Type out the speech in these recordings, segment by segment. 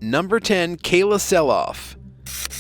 Number 10. Kayla Seloff.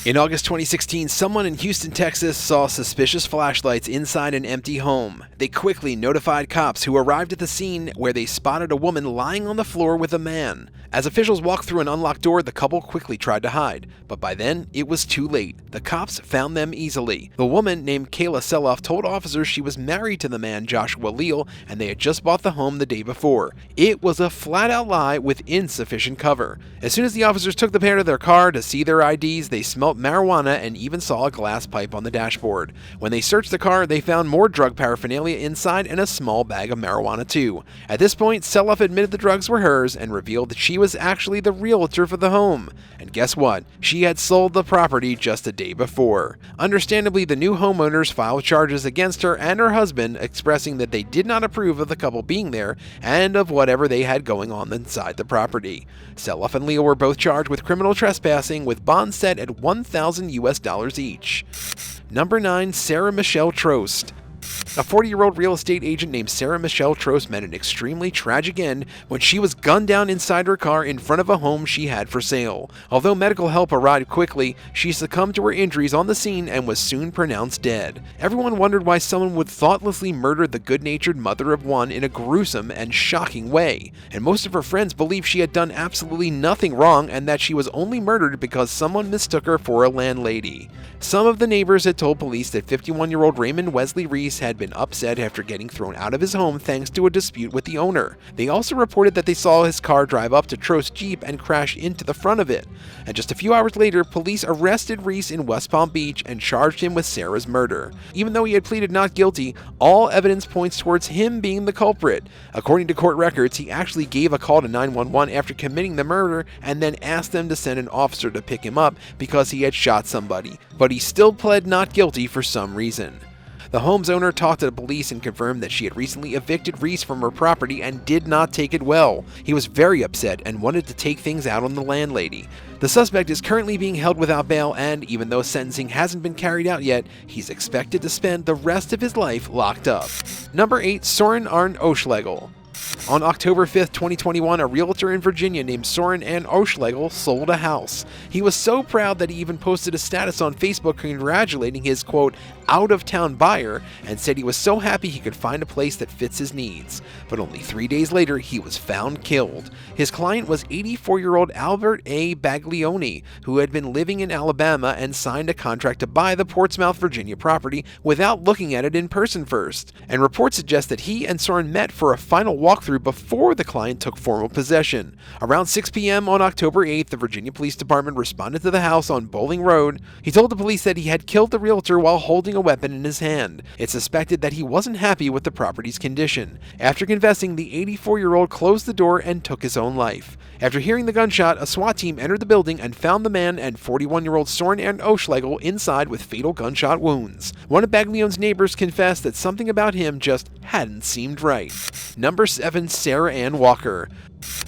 In August 2016, someone in Houston, Texas saw suspicious flashlights inside an empty home. They quickly notified cops who arrived at the scene where they spotted a woman lying on the floor with a man. As officials walked through an unlocked door, the couple quickly tried to hide, but by then, it was too late. The cops found them easily. The woman, named Kayla Seloff, told officers she was married to the man Joshua Leal, and they had just bought the home the day before. It was a flat-out lie with insufficient cover. As soon as the officers took the pair to their car to see their IDs, they smelt marijuana and even saw a glass pipe on the dashboard. When they searched the car, they found more drug paraphernalia inside and a small bag of marijuana too. At this point, Seloff admitted the drugs were hers and revealed that she was actually the realtor for the home. And guess what? She had sold the property just a day before. Understandably, the new homeowners filed charges against her and her husband, expressing that they did not approve of the couple being there and of whatever they had going on inside the property. Seloff and Leal were both charged with criminal trespassing, with bonds set at $1,000 each. Number 9. Sarah Michelle Trost. A 40-year-old real estate agent named Sarah Michelle Trost met an extremely tragic end when she was gunned down inside her car in front of a home she had for sale. Although medical help arrived quickly, she succumbed to her injuries on the scene and was soon pronounced dead. Everyone wondered why someone would thoughtlessly murder the good-natured mother of one in a gruesome and shocking way, and most of her friends believed she had done absolutely nothing wrong and that she was only murdered because someone mistook her for a landlady. Some of the neighbors had told police that 51-year-old Raymond Wesley Reese had been upset after getting thrown out of his home thanks to a dispute with the owner. They also reported that they saw his car drive up to Trost's Jeep and crash into the front of it. And just a few hours later, police arrested Reese in West Palm Beach and charged him with Sarah's murder. Even though he had pleaded not guilty, all evidence points towards him being the culprit. According to court records, he actually gave a call to 911 after committing the murder and then asked them to send an officer to pick him up because he had shot somebody. But he still pled not guilty for some reason. The home's owner talked to the police and confirmed that she had recently evicted Reese from her property and did not take it well. He was very upset and wanted to take things out on the landlady. The suspect is currently being held without bail, and even though sentencing hasn't been carried out yet, he's expected to spend the rest of his life locked up. Number 8. Soren Arne Oschlegel. On October 5, 2021, a realtor in Virginia named Soren Arne Oschlegel sold a house. He was so proud that he even posted a status on Facebook congratulating his, quote, out-of-town buyer, and said he was so happy he could find a place that fits his needs. But only 3 days later, he was found killed. His client was 84-year-old Albert A. Baglioni, who had been living in Alabama and signed a contract to buy the Portsmouth, Virginia property without looking at it in person first. And reports suggest that he and Soren met for a final walkthrough before the client took formal possession. Around 6 p.m. on October 8th, the Virginia Police Department responded to the house on Bowling Road. He told the police that he had killed the realtor while holding a weapon in his hand. It's suspected that he wasn't happy with the property's condition. After confessing, the 84-year-old closed the door and took his own life. After hearing the gunshot, a SWAT team entered the building and found the man and 41-year-old Soren Arne Oschlegel inside with fatal gunshot wounds. One of Baglion's neighbors confessed that something about him just hadn't seemed right. Number 7. Sarah Ann Walker.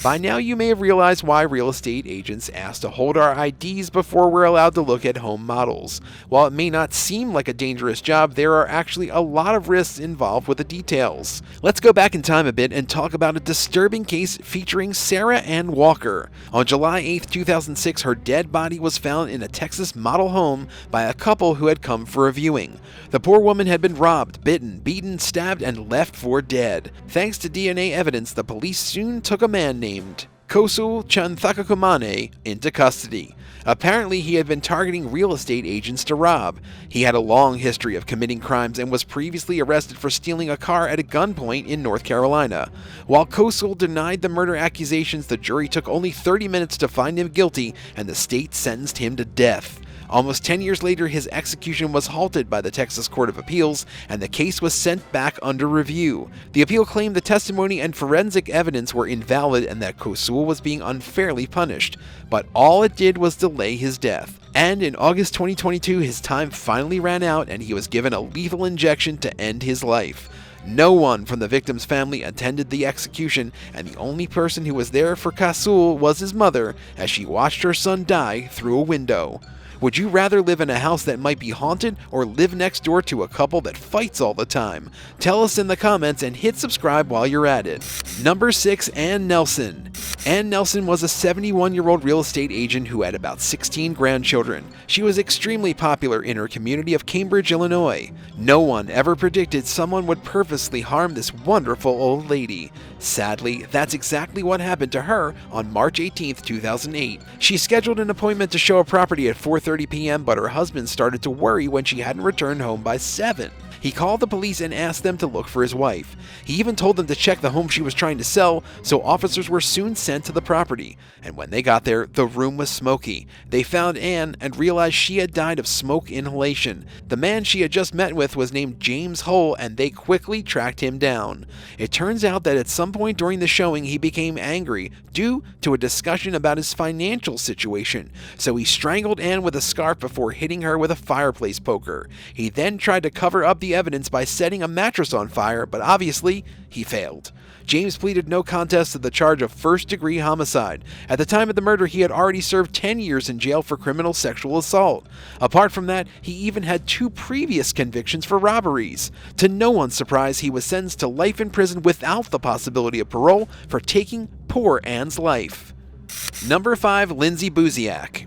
By now you may have realized why real estate agents ask to hold our IDs before we're allowed to look at home models. While it may not seem like a dangerous job, there are actually a lot of risks involved with the details. Let's go back in time a bit and talk about a disturbing case featuring Sarah Ann Walker. On July 8, 2006, her dead body was found in a Texas model home by a couple who had come for a viewing. The poor woman had been robbed, bitten, beaten, stabbed, and left for dead. Thanks to DNA evidence, the police soon took a man named Kosul Chanthakakumane into custody. Apparently, he had been targeting real estate agents to rob. He had a long history of committing crimes and was previously arrested for stealing a car at a gunpoint in North Carolina. While Kosul denied the murder accusations, the jury took only 30 minutes to find him guilty, and the state sentenced him to death. Almost 10 years later, his execution was halted by the Texas Court of Appeals, and the case was sent back under review. The appeal claimed the testimony and forensic evidence were invalid and that Kosul was being unfairly punished, but all it did was delay his death. And in August 2022, his time finally ran out and he was given a lethal injection to end his life. No one from the victim's family attended the execution, and the only person who was there for Kosul was his mother as she watched her son die through a window. Would you rather live in a house that might be haunted or live next door to a couple that fights all the time? Tell us in the comments and hit subscribe while you're at it. Number 6, Ann Nelson. Ann Nelson was a 71-year-old real estate agent who had about 16 grandchildren. She was extremely popular in her community of Cambridge, Illinois. No one ever predicted someone would purposely harm this wonderful old lady. Sadly, that's exactly what happened to her on March 18, 2008. She scheduled an appointment to show a property at 4:30 p.m., but her husband started to worry when she hadn't returned home by 7. He called the police and asked them to look for his wife. He even told them to check the home she was trying to sell, so officers were soon sent to the property. And when they got there, the room was smoky. They found Ann and realized she had died of smoke inhalation. The man she had just met with was named James Hull, and they quickly tracked him down. It turns out that at some point during the showing, he became angry due to a discussion about his financial situation. So he strangled Ann with a scarf before hitting her with a fireplace poker. He then tried to cover up the evidence by setting a mattress on fire, but obviously he failed. James pleaded no contest to the charge of first-degree homicide. At the time of the murder, he had already served 10 years in jail for criminal sexual assault. Apart from that, he even had 2 previous convictions for robberies. To no one's surprise, he was sentenced to life in prison without the possibility of parole for taking poor Ann's life. Number 5, Lindsay Buziak.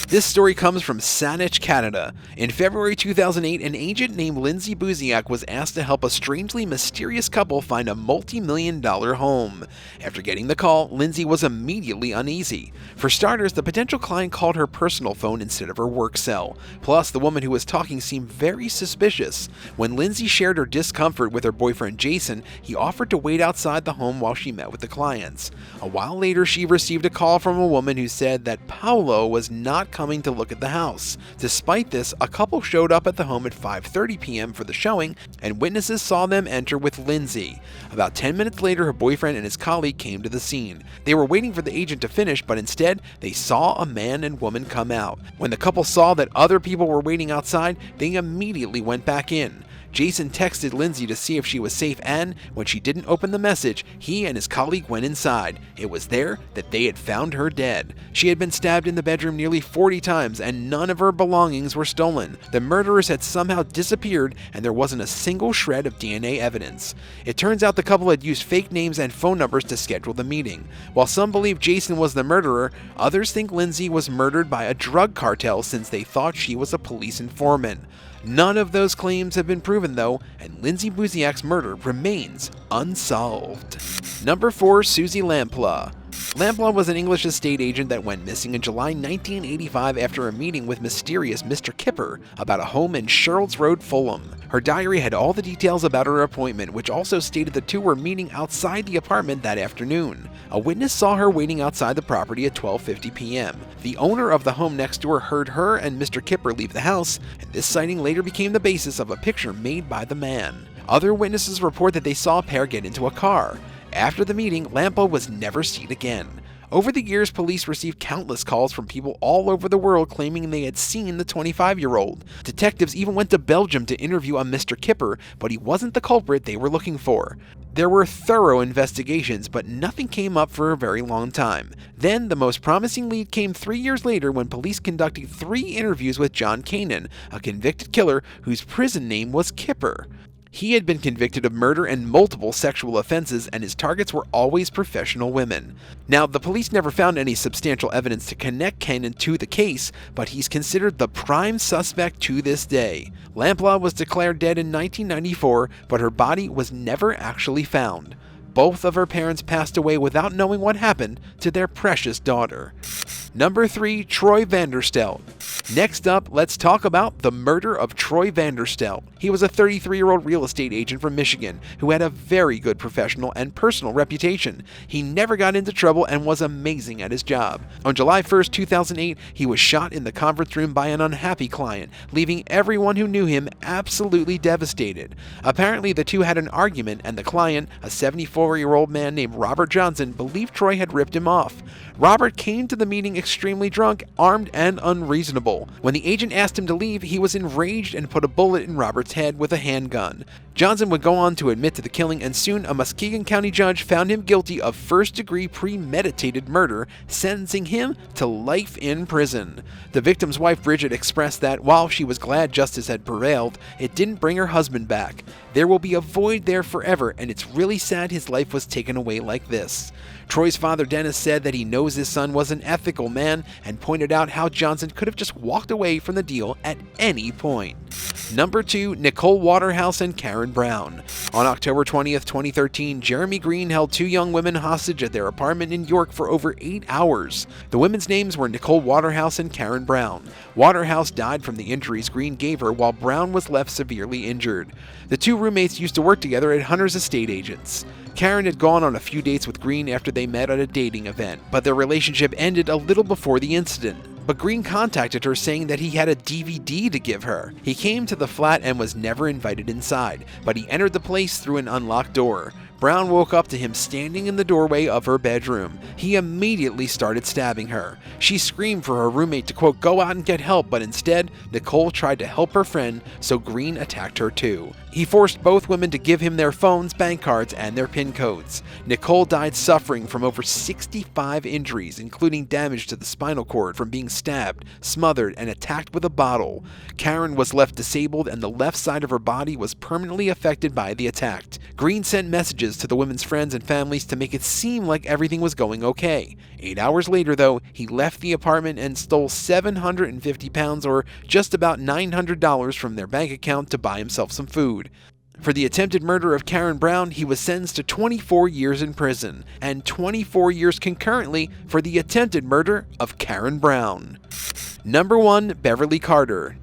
This story comes from Saanich, Canada. In February 2008, an agent named Lindsay Buziak was asked to help a strangely mysterious couple find a multi-million-dollar home. After getting the call, Lindsay was immediately uneasy. For starters, the potential client called her personal phone instead of her work cell. Plus, the woman who was talking seemed very suspicious. When Lindsay shared her discomfort with her boyfriend Jason, he offered to wait outside the home while she met with the clients. A while later, she received a call from a woman who said that Paolo was not coming to look at the house. Despite this, a couple showed up at the home at 5:30 p.m. for the showing, and witnesses saw them enter with Lindsay. About 10 minutes later, her boyfriend and his colleague came to the scene. They were waiting for the agent to finish, but instead, they saw a man and woman come out. When the couple saw that other people were waiting outside, they immediately went back in. Jason texted Lindsay to see if she was safe, and when she didn't open the message, he and his colleague went inside. It was there that they had found her dead. She had been stabbed in the bedroom nearly 40 times, and none of her belongings were stolen. The murderers had somehow disappeared, and there wasn't a single shred of DNA evidence. It turns out the couple had used fake names and phone numbers to schedule the meeting. While some believe Jason was the murderer, others think Lindsay was murdered by a drug cartel since they thought she was a police informant. None of those claims have been proven though, and Lindsay Buziak's murder remains unsolved. Number 4, Suzy Lamplugh. Lamplugh was an English estate agent that went missing in July 1985 after a meeting with mysterious Mr. Kipper about a home in Sherrills Road, Fulham. Her diary had all the details about her appointment, which also stated the two were meeting outside the apartment that afternoon. A witness saw her waiting outside the property at 12:50 p.m. The owner of the home next door heard her and Mr. Kipper leave the house, and this sighting later became the basis of a picture made by the man. Other witnesses report that they saw a pair get into a car. After the meeting, Lamplugh was never seen again. Over the years, police received countless calls from people all over the world claiming they had seen the 25-year-old. Detectives even went to Belgium to interview a Mr. Kipper, but he wasn't the culprit they were looking for. There were thorough investigations, but nothing came up for a very long time. Then, the most promising lead came 3 years later when police conducted 3 interviews with John Kanan, a convicted killer whose prison name was Kipper. He had been convicted of murder and multiple sexual offenses, and his targets were always professional women. Now, the police never found any substantial evidence to connect Kanan to the case, but he's considered the prime suspect to this day. Lamplugh was declared dead in 1994, but her body was never actually found. Both of her parents passed away without knowing what happened to their precious daughter. Number 3, Troy Vanderstel. Next up, let's talk about the murder of Troy Vanderstel. He was a 33-year-old real estate agent from Michigan who had a very good professional and personal reputation. He never got into trouble and was amazing at his job. On July 1st, 2008, he was shot in the conference room by an unhappy client, leaving everyone who knew him absolutely devastated. Apparently, the two had an argument, and the client, a 74-year-old man named Robert Johnson, believed Troy had ripped him off. Robert came to the meeting extremely drunk, armed, and unreasonable. vehicle. When the agent asked him to leave, he was enraged and put a bullet in Robert's head with a handgun. Johnson would go on to admit to the killing, and soon a Muskegon County judge found him guilty of first-degree premeditated murder, sentencing him to life in prison. The victim's wife, Bridget, expressed that while she was glad justice had prevailed, it didn't bring her husband back. There will be a void there forever, and it's really sad his life was taken away like this. Troy's father, Dennis, said that he knows his son was an ethical man and pointed out how Johnson could have just walked away from the deal at any point. Number 2, Nicole Waterhouse and Karen Brown. On October 20th, 2013, Jeremy Green held 2 young women hostage at their apartment in York for over 8 hours. The women's names were Nicole Waterhouse and Karen Brown. Waterhouse died from the injuries Green gave her, while Brown was left severely injured. The 2 roommates used to work together at Hunter's estate agents. Karen had gone on a few dates with Green after they met at a dating event, but their relationship ended a little before the incident. But Green contacted her saying that he had a DVD to give her. He came to the flat and was never invited inside, but he entered the place through an unlocked door. Brown woke up to him standing in the doorway of her bedroom. He immediately started stabbing her. She screamed for her roommate to, quote, go out and get help, but instead, Nicole tried to help her friend, so Green attacked her too. He forced both women to give him their phones, bank cards, and their PIN codes. Nicole died suffering from over 65 injuries, including damage to the spinal cord from being stabbed, smothered, and attacked with a bottle. Karen was left disabled, and the left side of her body was permanently affected by the attack. Green sent messages to the women's friends and families to make it seem like everything was going okay. 8 hours later, though, he left the apartment and stole £750, or just about $900 from their bank account to buy himself some food. For the attempted murder of Karen Brown, he was sentenced to 24 years in prison, and 24 years concurrently for the attempted murder of Karen Brown. Number 1, Beverly Carter.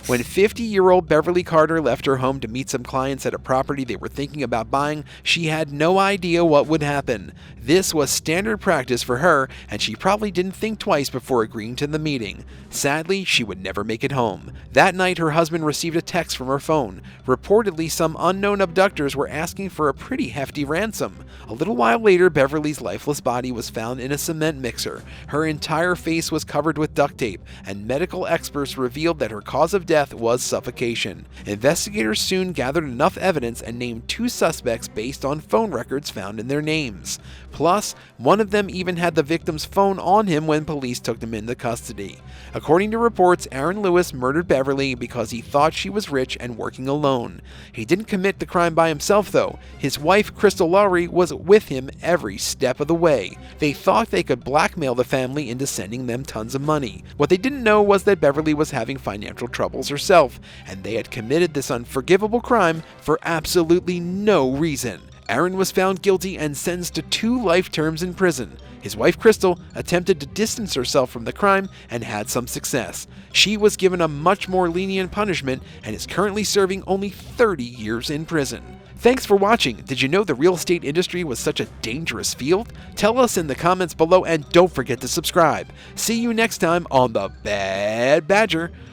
When 50-year-old Beverly Carter left her home to meet some clients at a property they were thinking about buying, she had no idea what would happen. This was standard practice for her, and she probably didn't think twice before agreeing to the meeting. Sadly, she would never make it home. That night, her husband received a text from her phone. Reportedly, some unknown abductors were asking for a pretty hefty ransom. A little while later, Beverly's lifeless body was found in a cement mixer. Her entire face was covered with duct tape, and medical experts revealed that her cause of death was suffocation. Investigators soon gathered enough evidence and named 2 suspects based on phone records found in their names. Plus, one of them even had the victim's phone on him when police took them into custody. According to reports, Aaron Lewis murdered Beverly because he thought she was rich and working alone. He didn't commit the crime by himself, though. His wife, Crystal Lowry, was with him every step of the way. They thought they could blackmail the family into sending them tons of money. What they didn't know was that Beverly was having financial troubles herself, and they had committed this unforgivable crime for absolutely no reason. Aaron was found guilty and sentenced to 2 life terms in prison. His wife, Crystal, attempted to distance herself from the crime and had some success. She was given a much more lenient punishment and is currently serving only 30 years in prison. Thanks for watching. Did you know the real estate industry was such a dangerous field? Tell us in the comments below, and don't forget to subscribe. See you next time on The Bad Badger.